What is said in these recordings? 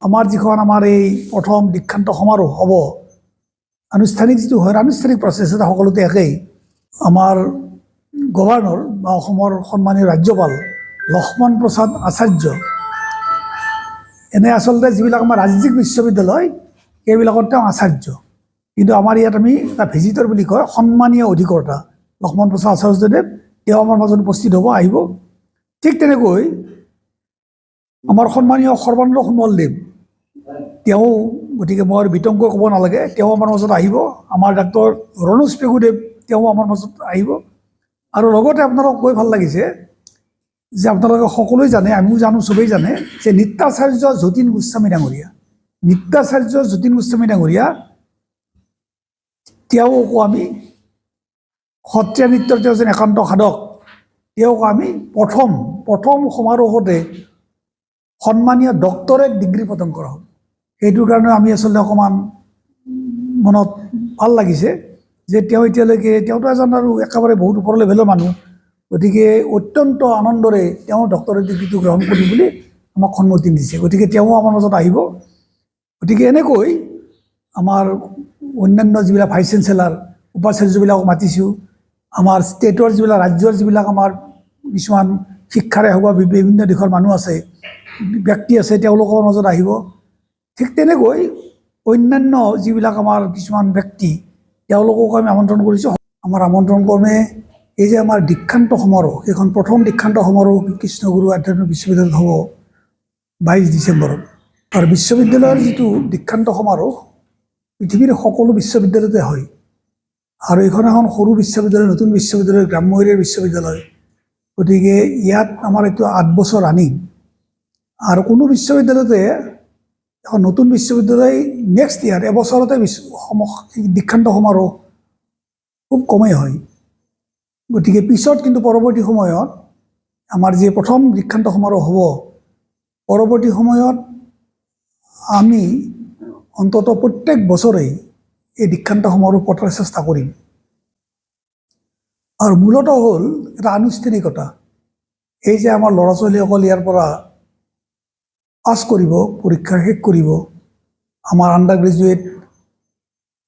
আমাৰ যিখন আমাৰ এই প্ৰথম দীক্ষান্ত সমাৰোহ হ'ব, আনুষ্ঠানিক যিটো হয় আনুষ্ঠানিক প্ৰচেছ এটা সকলোতে একেই। আমাৰ গভৰ্ণৰ বা অসমৰ সন্মানীয় ৰাজ্যপাল লক্ষ্মণ প্ৰসাদ আচাৰ্য এনে আচলতে যিবিলাক আমাৰ ৰাজ্যিক বিশ্ববিদ্যালয় সেইবিলাকত তেওঁ আচাৰ্য, কিন্তু আমাৰ ইয়াত আমি এটা ভিজিটৰ বুলি কয়, সন্মানীয় অধিকৰ্তা লক্ষ্মণ প্ৰসাদ আচাৰ্যদেৱ তেওঁ আমাৰ মাজত উপস্থিত হ'ব, আহিব। ঠিক তেনেকৈ আমাৰ সন্মানীয় সৰ্বানন্দ সোণোৱালদেৱ তেওঁ, গতিকে মই বিতংকৈ ক'ব নালাগে, তেওঁ আমাৰ মাজত আহিব। আমাৰ ডাক্তৰ ৰণোজ পেগুদেৱ তেওঁ আমাৰ মাজত আহিব। আৰু লগতে আপোনালোকক কৈ ভাল লাগিছে যে আপোনালোকে সকলোৱে জানে, আমিও জানো, চবেই জানে যে নিত্যাচাৰ্য যতীন গোস্বামী ডাঙৰীয়া, নিত্যাচাৰ্য যতীন গোস্বামী ডাঙৰীয়া তেওঁকো আমি সত্ৰীয়া নৃত্যৰ তেওঁ যেন একান্ত সাধক, তেওঁক আমি প্ৰথম সমাৰোহতে সন্মানীয় ডক্টৰেট ডিগ্ৰী প্ৰদান কৰা হ'ল। সেইটোৰ কাৰণে আমি আচলতে অকণমান মনত ভাল লাগিছে যে তেওঁ এতিয়ালৈকে, তেওঁতো এজন আৰু একেবাৰে বহুত ওপৰ লেভেলৰ মানুহ, গতিকে অত্যন্ত আনন্দৰে তেওঁ ডক্টৰেট ডিগ্ৰীটো গ্ৰহণ কৰিম বুলি আমাক সন্মতি দিছে। গতিকে তেওঁ আমাৰ মাজত আহিব। গতিকে এনেকৈ আমাৰ অন্যান্য যিবিলাক ভাইচ চেঞ্চেলাৰ উপাচাৰ্যবিলাকক মাতিছোঁ, আমাৰ ষ্টেটৰ যিবিলাক, ৰাজ্যৰ যিবিলাক আমাৰ কিছুমান শিক্ষাৰে হওক বা বিভিন্ন দিশৰ মানুহ আছে, ব্যক্তি আছে, তেওঁলোকৰ মাজত আহিব। ঠিক তেনেকৈ অন্যান্য যিবিলাক আমাৰ কিছুমান ব্যক্তি তেওঁলোকক আমি আমন্ত্ৰণ কৰিছোঁ। আমাৰ আমন্ত্ৰণ ক্ৰমে এই যে আমাৰ দীক্ষান্ত সমাৰোহ, সেইখন প্ৰথম দীক্ষান্ত সমাৰোহ কৃষ্ণগুৰু আধ্যাত্মিক বিশ্ববিদ্যালয়ত হ'ব 22 ডিচেম্বৰত। আৰু বিশ্ববিদ্যালয়ৰ যিটো দীক্ষান্ত সমাৰোহ পৃথিৱীৰ সকলো বিশ্ববিদ্যালয়তে হয়, আৰু এইখন এখন সৰু বিশ্ববিদ্যালয়, নতুন বিশ্ববিদ্যালয়, গ্ৰাম্য এৰিয়াৰ বিশ্ববিদ্যালয়। গতিকে ইয়াত আমাৰ এইটো 8 বছৰ ৰানিং, আৰু কোনো বিশ্ববিদ্যালয়তে এখন নতুন বিশ্ববিদ্যালয় নেক্সট ইয়াৰ এবছৰতে দীক্ষান্ত সমাৰোহ খুব কমেই হয়। গতিকে পিছত কিন্তু পৰৱৰ্তী সময়ত আমাৰ যি প্ৰথম দীক্ষান্ত সমাৰোহ হ'ব, পৰৱৰ্তী সময়ত আমি অন্ততঃ প্ৰত্যেক বছৰেই এই দীক্ষান্ত সমাৰোহ পতাৰ চেষ্টা কৰিম। আৰু মূলতঃ হ'ল এটা আনুষ্ঠানিকতা, এই যে আমাৰ ল'ৰা ছোৱালীসকল ইয়াৰ পৰা পাছ কৰিব, পৰীক্ষা শেষ কৰিব, আমাৰ আণ্ডাৰ গ্ৰেজুৱেট,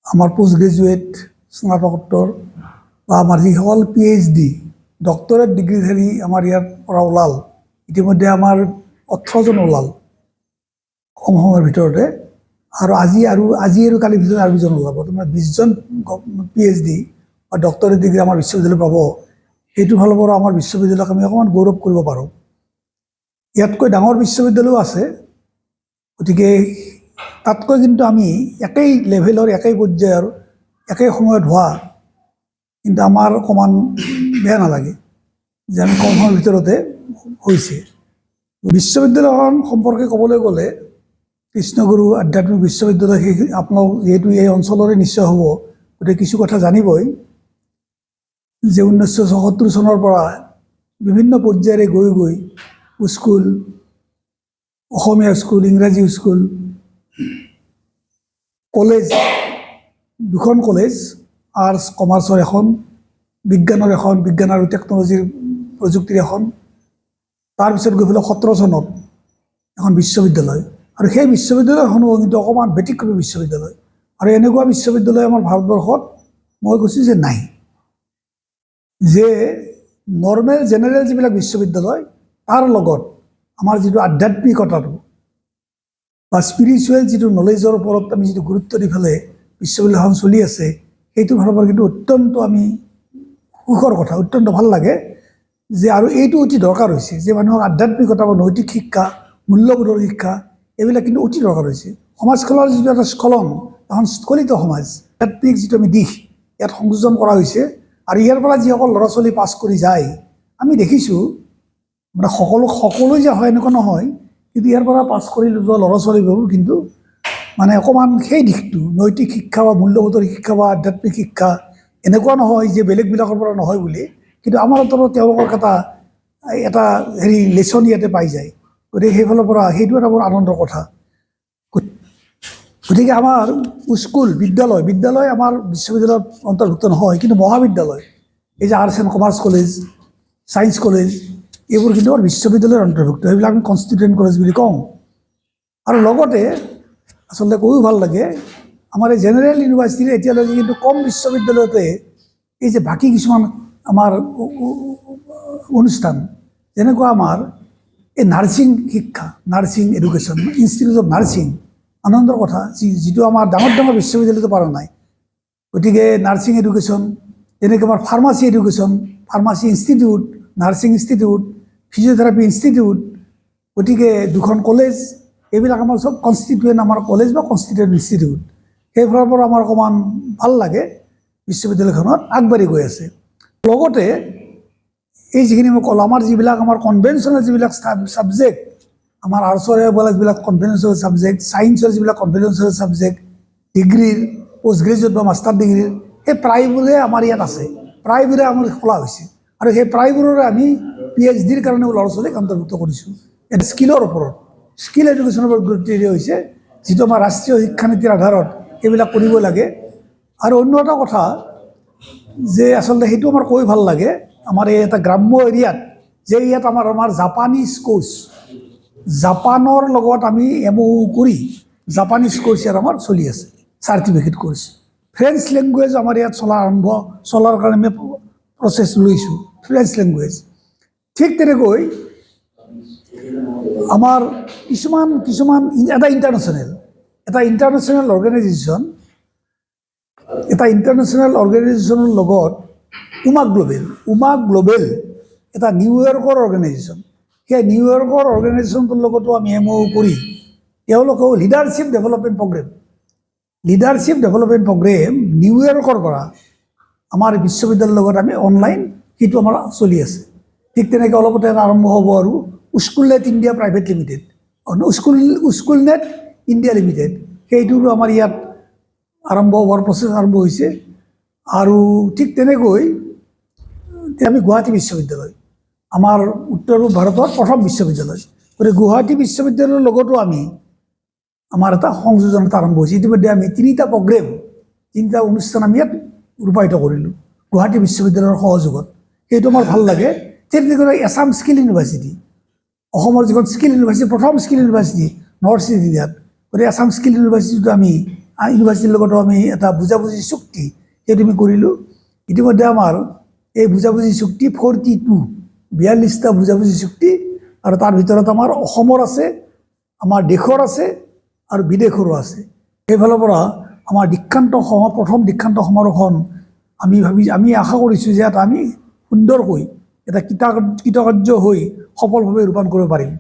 আমাৰ পোষ্ট গ্ৰেজুৱেট, স্নাতকোত্তৰ, বা আমাৰ যিসকল PhD ডক্টৰেট ডিগ্ৰীধাৰী আমাৰ ইয়াৰ পৰা ওলাল, ইতিমধ্যে আমাৰ 18জন ওলাল কম সময়ৰ ভিতৰতে, আৰু আজি আৰু কালিৰ ভিতৰত আৰু 2জন ওলাব। তোমাৰ 20জন PhD বা ডক্টৰেট ডিগ্ৰী আমাৰ বিশ্ববিদ্যালয় পাব। সেইটো ফালৰ পৰা আমাৰ বিশ্ববিদ্যালয়ক আমি অকণমান গৌৰৱ কৰিব পাৰোঁ। ইয়াতকৈ ডাঙৰ বিশ্ববিদ্যালয়ো আছে, গতিকে তাতকৈ কিন্তু আমি একেই লেভেলৰ, একেই পৰ্যায়ৰ, একেই সময়ত হোৱা কিন্তু আমাৰ অকণমান বেয়া নালাগে যে আমি কম সময়ৰ ভিতৰতে হৈছে। বিশ্ববিদ্যালয়খন সম্পৰ্কে ক'বলৈ গ'লে কৃষ্ণগুৰু আধ্যাত্মিক বিশ্ববিদ্যালয়, সেই আপোনালোক যিহেতু এই অঞ্চলৰে নিশ্চয় হ'ব, গতিকে কিছু কথা জানিবই যে 1974 চনৰ পৰা বিভিন্ন পৰ্যায়েৰে গৈ গৈ স্কুল, অসমীয়া স্কুল, ইংৰাজী স্কুল, কলেজ, 2খন কলেজ, আৰ্টছ কমাৰ্চৰ এখন, বিজ্ঞানৰ এখন, বিজ্ঞান আৰু টেকন'লজিৰ প্ৰযুক্তিৰ এখন, তাৰপিছত গৈ পেলাই 17 চনত এখন বিশ্ববিদ্যালয়। আৰু সেই বিশ্ববিদ্যালয়সমূহ কিন্তু অকণমান ব্যতিক্ৰমী বিশ্ববিদ্যালয়, আৰু এনেকুৱা বিশ্ববিদ্যালয় আমাৰ ভাৰতবৰ্ষত মই কৈছোঁ যে নাই। যে নৰ্মেল জেনেৰেল যিবিলাক বিশ্ববিদ্যালয়, তাৰ লগত আমাৰ যিটো আধ্যাত্মিকতাটো বা স্পিৰিচুৱেল যিটো নলেজৰ ওপৰত আমি যিটো গুৰুত্ব দি পেলাই বিশ্ববিদ্যালয়খন চলি আছে, সেইটো ফালৰ পৰা কিন্তু অত্যন্ত আমি সুখৰ কথা, অত্যন্ত ভাল লাগে যে, আৰু এইটো অতি দৰকাৰ হৈছে যে মানুহৰ আধ্যাত্মিকতা বা নৈতিক শিক্ষা, মূল্যবোধৰ শিক্ষা, এইবিলাক কিন্তু অতি দৰকাৰ হৈছে। সমাজখনৰ যিটো এটা স্খলন, এখন স্খলিত সমাজ, আধ্যাত্মিক যিটো আমি দিশ ইয়াত সংযোজন কৰা হৈছে। আৰু ইয়াৰ পৰা যিসকল ল'ৰা ছোৱালী পাছ কৰি যায়, আমি দেখিছোঁ, মানে সকলো যে হয় এনেকুৱা নহয়, কিন্তু ইয়াৰ পৰা পাছ কৰি যোৱা ল'ৰা ছোৱালীবোৰ কিন্তু মানে অকণমান সেই দিশটো, নৈতিক শিক্ষা বা মূল্যবোধৰ শিক্ষা বা আধ্যাত্মিক শিক্ষা, এনেকুৱা নহয় যে বেলেগবিলাকৰ পৰা নহয় বুলি, কিন্তু আমাৰ ওপৰত তেওঁলোকক এটা লেচন ইয়াতে পাই যায়। গতিকে সেইফালৰ পৰা সেইটো এটা বৰ আনন্দৰ কথা। গতিকে আমাৰ স্কুল, বিদ্যালয় আমাৰ বিশ্ববিদ্যালয়ত অন্তৰ্ভুক্ত নহয়, কিন্তু মহাবিদ্যালয়, এই যে arts and commerce college, science college, এইবোৰ কিন্তু আমাৰ বিশ্ববিদ্যালয়ৰ অন্তৰ্ভুক্ত। সেইবিলাক আমি কনষ্টিটিউৱেণ্ট কলেজ বুলি কওঁ। আৰু লগতে আচলতে কৈও ভাল লাগে আমাৰ এই জেনেৰেল ইউনিভাৰ্চিটিৰ এতিয়ালৈকে কিন্তু কম বিশ্ববিদ্যালয়তে এই যে বাকী কিছুমান আমাৰ অনুষ্ঠান যেনেকুৱা আমাৰ এই নাৰ্ছিং শিক্ষা, nursing education, institute of nursing, আনন্দৰ কথা যিটো আমাৰ ডাঙৰ ডাঙৰ বিশ্ববিদ্যালয়তো পৰা নাই। গতিকে নাৰ্ছিং এডুকেশ্যন, যেনেকৈ আমাৰ pharmacy education, pharmacy institute, nursing institute, physiotherapy institute, গতিকে দুখন কলেজ, এইবিলাক আমাৰ চব কনষ্টিটিউৱেণ্ট আমাৰ কলেজ বা কনষ্টিটিউৱেণ্ট ইনষ্টিটিউট। সেইফালৰ পৰা আমাৰ অকণমান ভাল লাগে, বিশ্ববিদ্যালয়খনত আগবাঢ়ি গৈ আছে। লগতে এই যিখিনি মই ক'লোঁ, আমাৰ যিবিলাক আমাৰ কনভেনশ্যনেল যিবিলাক ছাবজেক্ট, আমাৰ আৰ্টছৰ যিবিলাক কনভেনশ্যনেল ছাবজেক্ট, ছায়েন্সৰ যিবিলাক কনভেনশ্যনেল ছাবজেক্ট, ডিগ্ৰীৰ, পোষ্ট গ্ৰেজুৱেট বা মাষ্টাৰ ডিগ্ৰীৰ, সেই প্ৰায়বোৰে আমাৰ ইয়াত আছে, প্ৰায়বোৰে আমাৰ খোলা হৈছে। আৰু সেই প্ৰায়বোৰৰে আমি PhDৰ কাৰণেও ল'ৰা ছোৱালীক অন্তৰ্ভুক্ত কৰিছোঁ। এটা স্কিলৰ ওপৰত, স্কিল এডুকেশ্যনৰ ওপৰত গুৰুত্ব দিয়া হৈছে, যিটো আমাৰ ৰাষ্ট্ৰীয় শিক্ষানীতিৰ আধাৰত এইবিলাক কৰিব লাগে। আৰু অন্য এটা কথা যে আচলতে সেইটো আমাৰ কৈ ভাল লাগে, আমাৰ এই এটা গ্ৰাম্য এৰিয়াত যে ইয়াত আমাৰ জাপানীজ কোৰ্চ, জাপানৰ লগত আমি MOU কৰি জাপানীজ কোৰ্চ ইয়াত আমাৰ চলি আছে, চাৰ্টিফিকেট কোৰ্চ। ফ্ৰেঞ্চ লেংগুৱেজ আমাৰ ইয়াত চলাৰ কাৰণে আমি প্ৰচেছ লৈছোঁ, ফ্ৰেঞ্চ লেংগুৱেজ। ঠিক তেনেকৈ আমাৰ কিছুমান এটা ইণ্টাৰনেশ্যনেল অৰ্গেনাইজেশ্যনৰ লগত উমা গ্লোবেল এটা নিউয়ৰ্কৰ অৰ্গেনাইজেশ্যন, সেই নিউয়ৰ্কৰ অৰ্গেনাইজেশ্যনটোৰ লগতো আমি MOU কৰি তেওঁলোকেও লিডাৰশ্বিপ ডেভেলপমেণ্ট প্ৰগ্ৰেম নিউয়ৰ্কৰ পৰা আমাৰ বিশ্ববিদ্যালয়ৰ লগত আমি অনলাইন সেইটো আমাৰ চলি আছে। ঠিক তেনেকৈ অলপতে আৰম্ভ হ'ব আৰু Schoolnet India private limited, Schoolnet India limited, সেইটোৰো আমাৰ ইয়াত আৰম্ভ হোৱাৰ প্ৰচেছ আৰম্ভ হৈছে। আৰু ঠিক তেনেকৈ আমি গুৱাহাটী বিশ্ববিদ্যালয়, আমাৰ উত্তৰ পূব ভাৰতৰ প্ৰথম বিশ্ববিদ্যালয়, গতিকে গুৱাহাটী বিশ্ববিদ্যালয়ৰ লগতো আমাৰ এটা সংযোজন আৰম্ভ হৈছে। ইতিমধ্যে আমি তিনিটা অনুষ্ঠান আমি ইয়াত ৰূপায়িত কৰিলোঁ গুৱাহাটী বিশ্ববিদ্যালয়ৰ সহযোগত, সেইটো আমাৰ ভাল লাগে। ঠিক তেনেকৈ এছাম স্কিল ইউনিভাৰ্চিটি, অসমৰ যিখন স্কিল ইউনিভাৰ্চিটি, প্ৰথম স্কিল ইউনিভাৰ্চিটি নৰ্থ ইষ্ট ইণ্ডিয়াত, গতিকে আছাম স্কিল ইউনিভাৰ্চিটিটো ইউনিভাৰ্চিটিৰ লগতো আমি এটা বুজাবুজি চুক্তি সেইটো আমি কৰিলোঁ। ইতিমধ্যে আমাৰ এই বুজাবুজি চুক্তি 42টা বুজাবুজি চুক্তি, আৰু তাৰ ভিতৰত আমাৰ অসমৰ আছে, আমাৰ দেশৰ আছে আৰু বিদেশৰো আছে। সেইফালৰ পৰা আমাৰ প্ৰথম দীক্ষান্ত সমাৰোহখন আমি আশা কৰিছোঁ যে ইয়াত আমি সুন্দৰকৈ এটা কৃতকাৰ্য হৈ সফলভাৱে ৰূপায়ণ কৰিব পাৰিম।